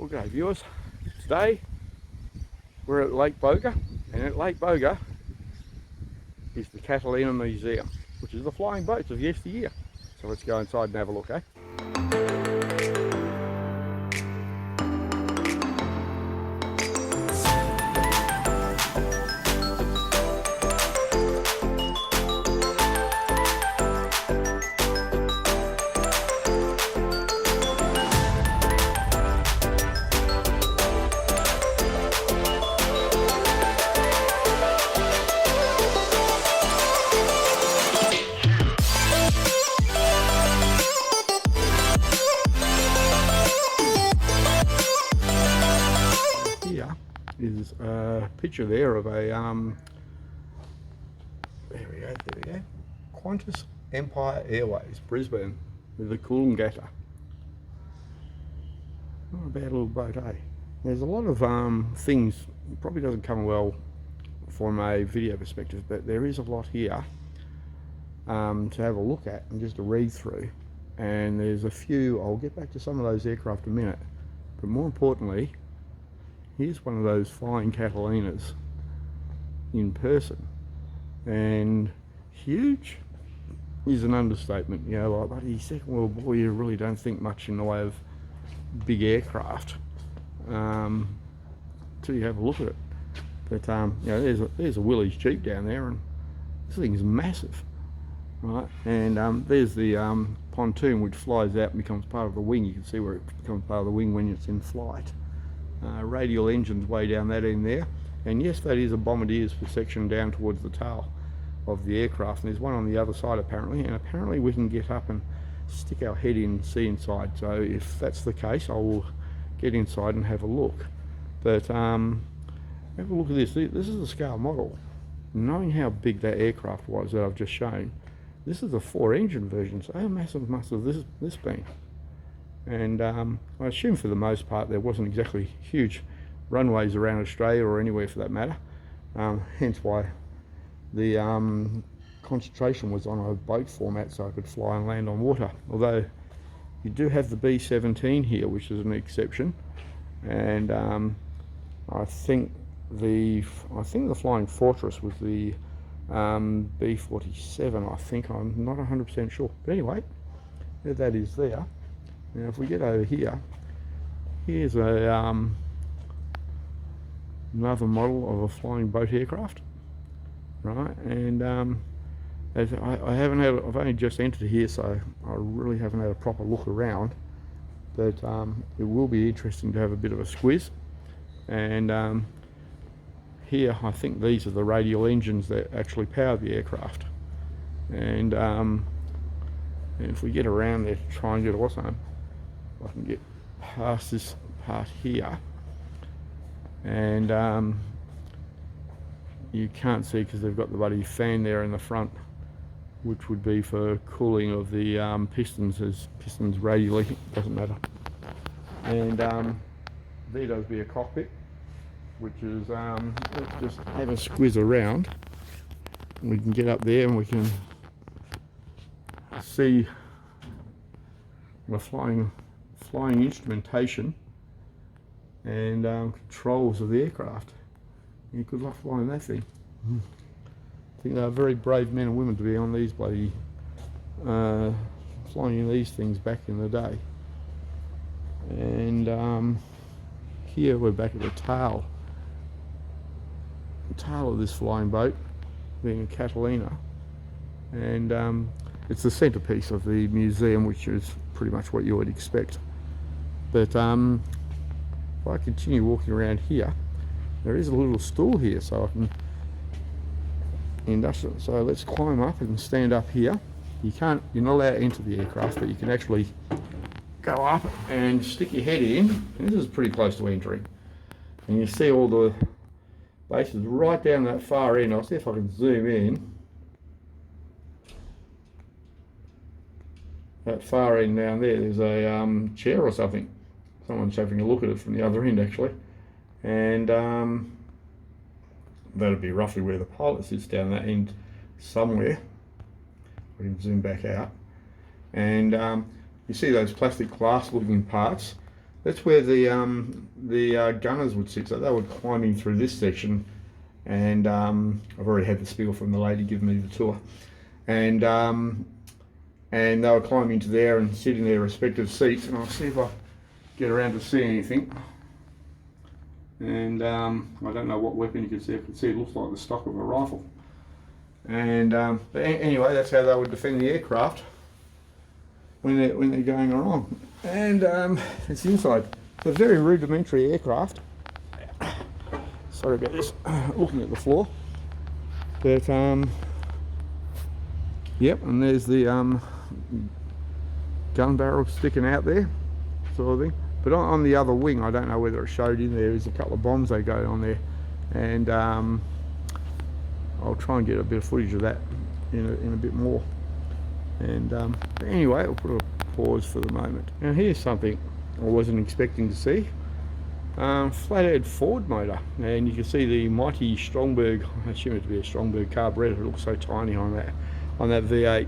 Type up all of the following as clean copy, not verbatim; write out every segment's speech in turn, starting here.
Well, g'day viewers. Today we're at Lake Boga, and at Lake Boga is the Catalina Museum, which is the flying boats of yesteryear. So let's go inside and have a look, eh? Is a picture there of a there we go, Qantas Empire Airways Brisbane with the Coolangatta. Not a bad little boat, eh? There's a lot of things, probably doesn't come well from a video perspective, but there is a lot here to have a look at and just to read through. And there's a few, I'll get back to some of those aircraft in a minute, but more importantly, here's one of those flying Catalinas in person, and huge is an understatement. You know, like bloody Second World War, you really don't think much in the way of big aircraft till you have a look at it. But you know, there's a Willys Jeep down there, and this thing's massive, right? And there's the pontoon which flies out and becomes part of the wing. You can see where it becomes part of the wing when it's in flight. Radial engines way down that end there, and yes, that is a bombardier's section down towards the tail of the aircraft, and there's one on the other side apparently, and apparently we can get up and stick our head in and see inside. So if that's the case, I will get inside and have a look. But have a look at this. This is a scale model. Knowing how big that aircraft was that I've just shown, this is a 4-engine version, so how massive must have this been? And I assume for the most part there wasn't exactly huge runways around Australia or anywhere for that matter, hence why the concentration was on a boat format so I could fly and land on water. Although you do have the B-17 here, which is an exception, and I think the Flying Fortress was the B-47. I think, I'm not 100% sure, but anyway, there that is there. Now if we get over here, here's a another model of a flying boat aircraft, right? And as I've only just entered here, so I really haven't had a proper look around, but it will be interesting to have a bit of a squiz. And here I think these are the radial engines that actually power the aircraft. And if we get around there to try and get awesome, I can get past this part here, and you can't see because they've got the bloody fan there in the front, which would be for cooling of the pistons, as pistons radially, doesn't matter. And there does be a cockpit, which is let's just have a squiz around. We can get up there and we can see the flying instrumentation and controls of the aircraft. Yeah, good luck flying that thing. I think they are very brave men and women to be on these bloody flying in these things back in the day. And here we're back at the tail of this flying boat, being a Catalina, and it's the centerpiece of the museum, which is pretty much what you would expect. But if I continue walking around here, there is a little stool here, so I can industrial. So let's climb up and stand up here. You're not allowed to enter the aircraft, but you can actually go up and stick your head in. And this is pretty close to entering, and you see all the bases right down that far end. I'll see if I can zoom in. That far end down there, there's a chair or something. Someone's having a look at it from the other end actually, and that'd be roughly where the pilot sits, down that end somewhere. We can zoom back out, and you see those plastic glass looking parts. that's where the gunners would sit. So they would climb in through this section, and I've already had the spiel from the lady giving me the tour, and they would climb into there and sit in their respective seats. And I'll see if I get around to see anything. And I don't know what weapon you can see. I can see it looks like the stock of a rifle. And but anyway, that's how they would defend the aircraft when they're going along. And it's inside. It's a very rudimentary aircraft. Sorry about this. Looking at the floor. But yep, and there's the gun barrel sticking out there, sort of thing. But on the other wing, I don't know whether it showed in there, there's a couple of bombs they go on there, and I'll try and get a bit of footage of that in a bit more. And but anyway, I'll put a pause for the moment. Now here's something I wasn't expecting to see. Flathead forward motor, and you can see the mighty Stromberg, I assume it to be a Stromberg carburetor. It looks so tiny on that V8.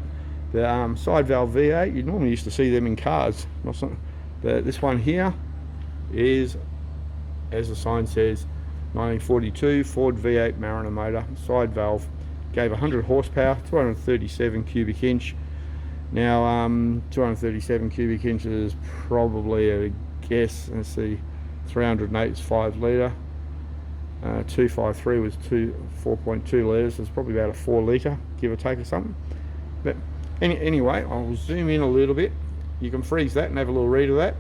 The side valve V8, you normally used to see them in cars, but this one here is, as the sign says, 1942 Ford V8 Mariner motor, side valve, gave 100 horsepower, 237 cubic inch. Now 237 cubic inches is probably a guess. Let's see, 308 is 5 litre, 253 was 4.2 litres. It's probably about a 4 litre, give or take, or something. But anyway, I'll zoom in a little bit. You can freeze that and have a little read of that.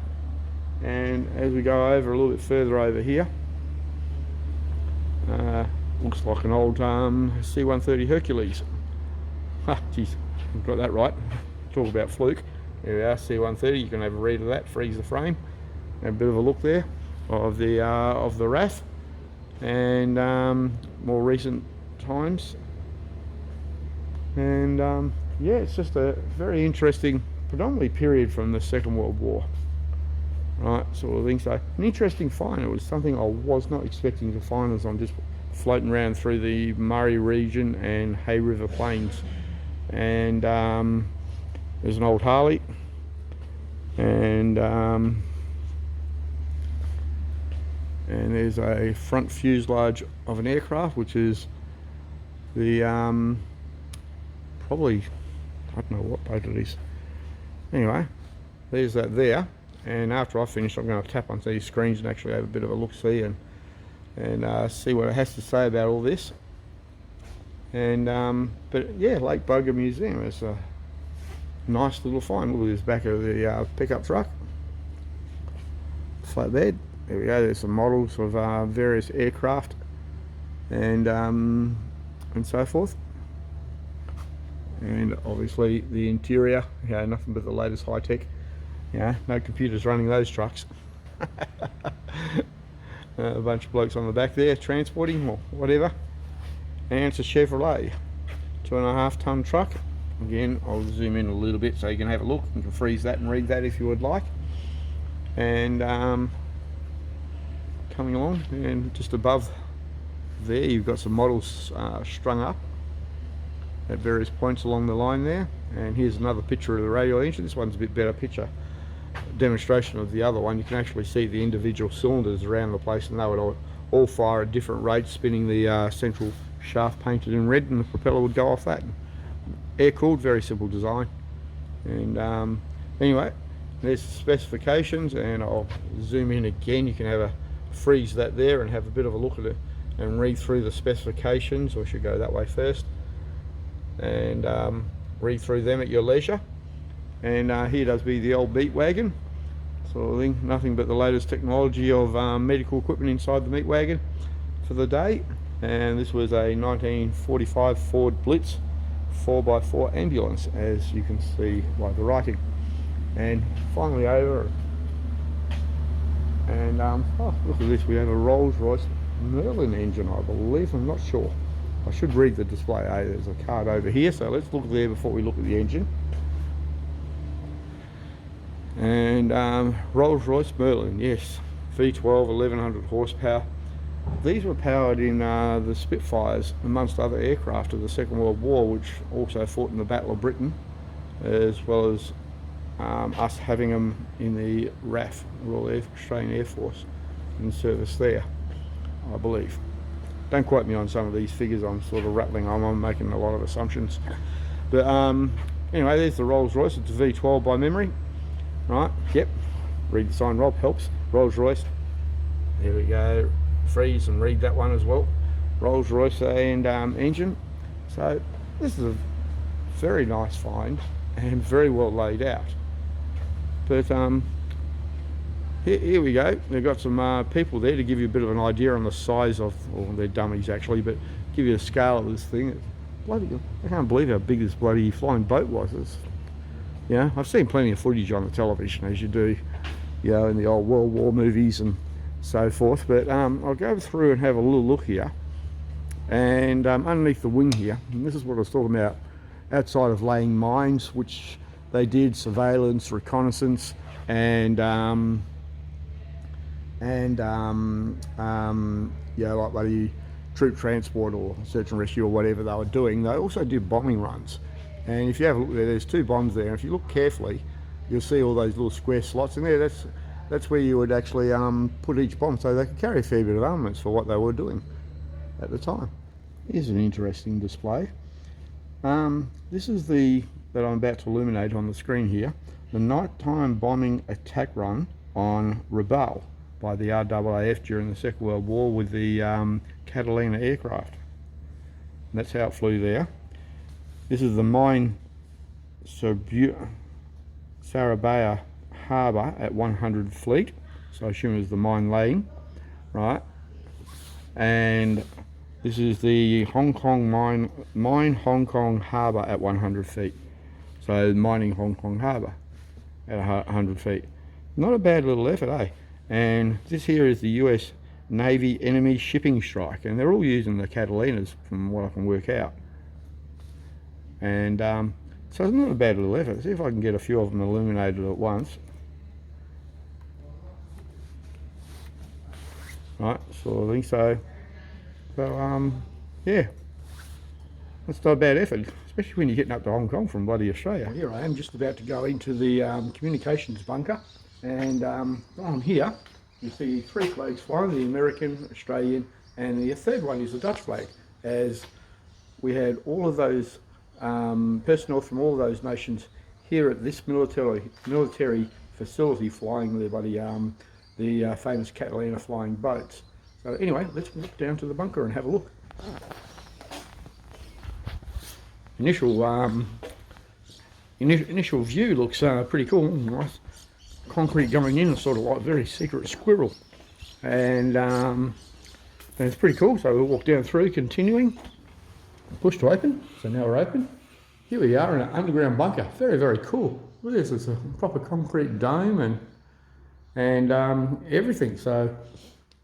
And as we go over a little bit further over here, looks like an old C-130 Hercules. Ha, geez, I've got that right. Talk about fluke. There we are, C-130. You can have a read of that, freeze the frame, have a bit of a look there of the RAAF, and more recent times. And yeah, it's just a very interesting, predominantly period from the Second World War, right, sort of thing. So an interesting find. It was something I was not expecting to find as I'm just floating around through the Murray region and Hay River Plains. And there's an old Harley, and there's a front fuselage of an aircraft, which is the probably, I don't know what boat it is. Anyway, there's that there, and after I finish, I'm going to tap onto these screens and actually have a bit of a look-see and see what it has to say about all this. And but yeah, Lake Boga Museum is a nice little find. Look at this back of the pickup truck, flatbed. There we go. There's some models of various aircraft and so forth. And obviously the interior, yeah, nothing but the latest high tech. Yeah, no computers running those trucks. A bunch of blokes on the back there transporting or whatever. And it's a Chevrolet 2.5 ton truck. Again, I'll zoom in a little bit so you can have a look. You can freeze that and read that if you would like. And coming along, and just above there you've got some models strung up at various points along the line there. And here's another picture of the radial engine. This one's a bit better picture demonstration of the other one. You can actually see the individual cylinders around the place, and they would all fire at different rates, spinning the central shaft painted in red, and the propeller would go off that. Air cooled, very simple design. And anyway, there's the specifications, and I'll zoom in again. You can have a freeze that there and have a bit of a look at it and read through the specifications, or I should go that way first, and read through them at your leisure. And here does be the old meat wagon sort of thing. Nothing but the latest technology of medical equipment inside the meat wagon for the day. And this was a 1945 Ford Blitz 4x4 ambulance, as you can see by the writing. And finally over, and oh, look at this, we have a Rolls-Royce Merlin engine, I believe. I'm not sure. I should read the display. There's a card over here, so let's look there before we look at the engine. And Rolls-Royce Merlin, yes, V12, 1100 horsepower. These were powered in the Spitfires, amongst other aircraft of the Second World War, which also fought in the Battle of Britain, as well as us having them in the RAAF, Royal Australian Air Force, in service there, I believe. Don't quote me on some of these figures, I'm sort of rattling on, I'm making a lot of assumptions. But anyway, there's the Rolls Royce, it's a V12 by memory, right? Yep, read the sign, Rob, helps. Rolls Royce, there we go, freeze and read that one as well. Rolls Royce and engine. So this is a very nice find and very well laid out. But here we go. They've got some people there to give you a bit of an idea on the size of, or they're dummies actually, but give you a scale of this thing. It's bloody, I can't believe how big this bloody flying boat was. It's, you know, I've seen plenty of footage on the television, as you do, you know, in the old World War movies and so forth. But I'll go through and have a little look here. And underneath the wing here, and this is what I was talking about, outside of laying mines, which they did surveillance, reconnaissance, and yeah, like bloody troop transport or search and rescue or whatever they were doing. They also did bombing runs. And if you have a look there, there's two bombs there. And if you look carefully, you'll see all those little square slots in there. That's where you would actually put each bomb, so they could carry a fair bit of armaments for what they were doing at the time. Here's an interesting display. This is that I'm about to illuminate on the screen here, the nighttime bombing attack run on Rabaul by the RAAF during the Second World War with the Catalina aircraft. And that's how it flew there. This is the mine Surabaya harbour at 100 fleet, so I assume it was the mine laying, right? And this is the Hong Kong mine Hong Kong harbour at 100 feet. So mining Hong Kong harbour at 100 feet. Not a bad little effort, eh? And this here is the US Navy enemy shipping strike, and they're all using the Catalinas from what I can work out. And so it's not a bad little effort. See if I can get a few of them illuminated at once. Right, sort of thing. So yeah, that's not a bad effort, especially when you're getting up to Hong Kong from bloody Australia. Well, here I am just about to go into the communications bunker, and on here you see three flags flying, the American, Australian, and the third one is the Dutch flag, as we had all of those personnel from all of those nations here at this military facility flying the famous Catalina Flying boats. So anyway, let's walk down to the bunker and have a look. Initial view looks pretty cool. Nice concrete going in, sort of like very secret squirrel, and it's pretty cool. So we'll walk down through, continuing. Push to open. So now we're open. Here we are in an underground bunker. Very, very cool. Look at this. It's a proper concrete dome and everything. So,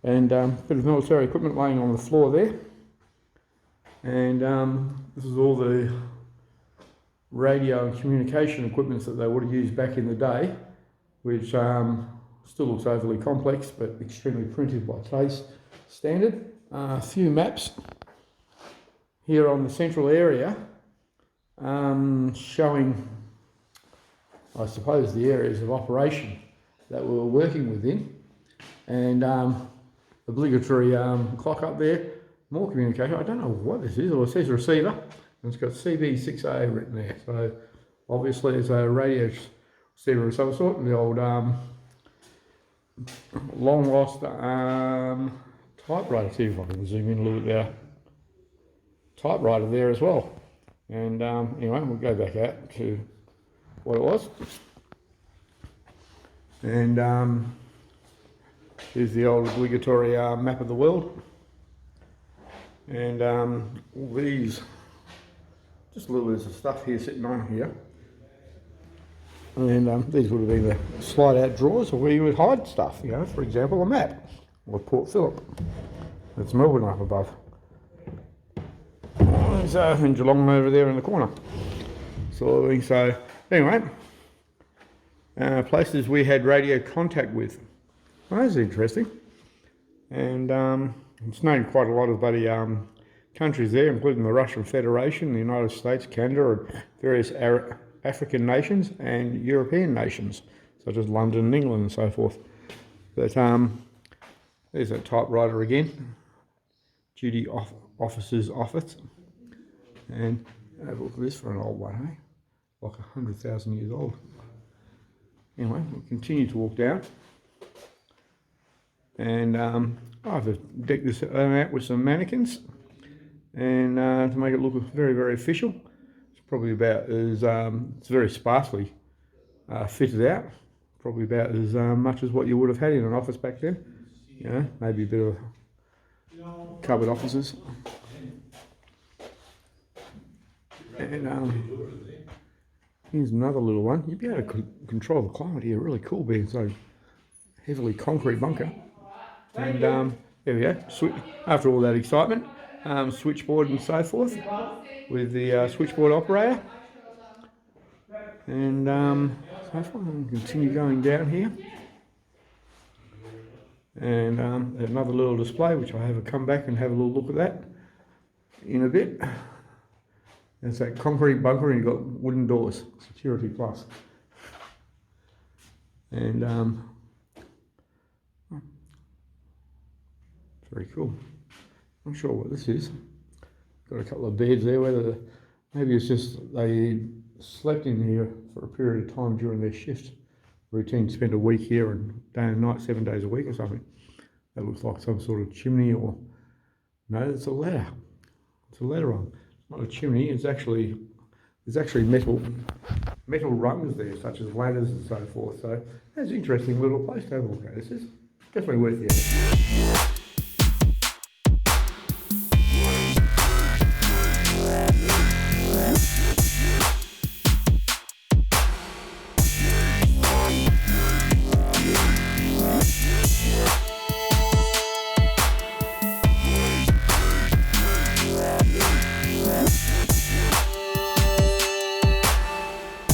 and a bit of military equipment laying on the floor there. And this is all the radio and communication equipment that they would have used back in the day, which still looks overly complex, but extremely primitive by today's standard. A few maps here on the central area, showing, I suppose, the areas of operation that we were working within, and obligatory clock up there, more communication. I don't know what this is, or it says receiver, and it's got CB6A written there, so obviously it's a radio receiver of some sort, and the old long lost typewriter. See if I can zoom in a little bit better. Typewriter there as well. And anyway, we'll go back out to what it was. And here's the old obligatory map of the world. And all these, just a little bit of stuff here sitting on here. And these would have been the slide out drawers where you would hide stuff, you know, for example, a map, or Port Phillip. That's Melbourne up above. And Geelong over there in the corner. So anyway, places we had radio contact with. Well, that's interesting. And it's known quite a lot of bloody countries there, including the Russian Federation, the United States, Canada, and various African nations and European nations, such as London and England and so forth. But there's a typewriter again, duty officer's office, and have a look at this for an old one, hey? Like 100,000 years old. Anyway, we'll continue to walk down, and I have to deck this out with some mannequins, and to make it look very, very official. It's probably about as it's very sparsely fitted out, probably about as much as what you would have had in an office back then. You know, maybe a bit of cupboard offices. And here's another little one. You'd be able to control the climate here. Really cool being so heavily concrete bunker. And there we go. After all that excitement, switchboard and so forth with the switchboard operator. And so far, I'll continue going down here. And another little display, which I have to come back and have a little look at that in a bit. It's that concrete bunker, and you've got wooden doors, security plus. And very cool. Not sure what this is. Got a couple of beds there. Whether maybe it's just they slept in here for a period of time during their shift routine, spent a week here and day and night, 7 days a week or something. That looks like some sort of chimney, or no, it's a ladder. It's a ladder on. It's not a chimney. It's actually metal rungs there, such as ladders and so forth. So that's an interesting little place to have a look at. This is definitely worth the effort.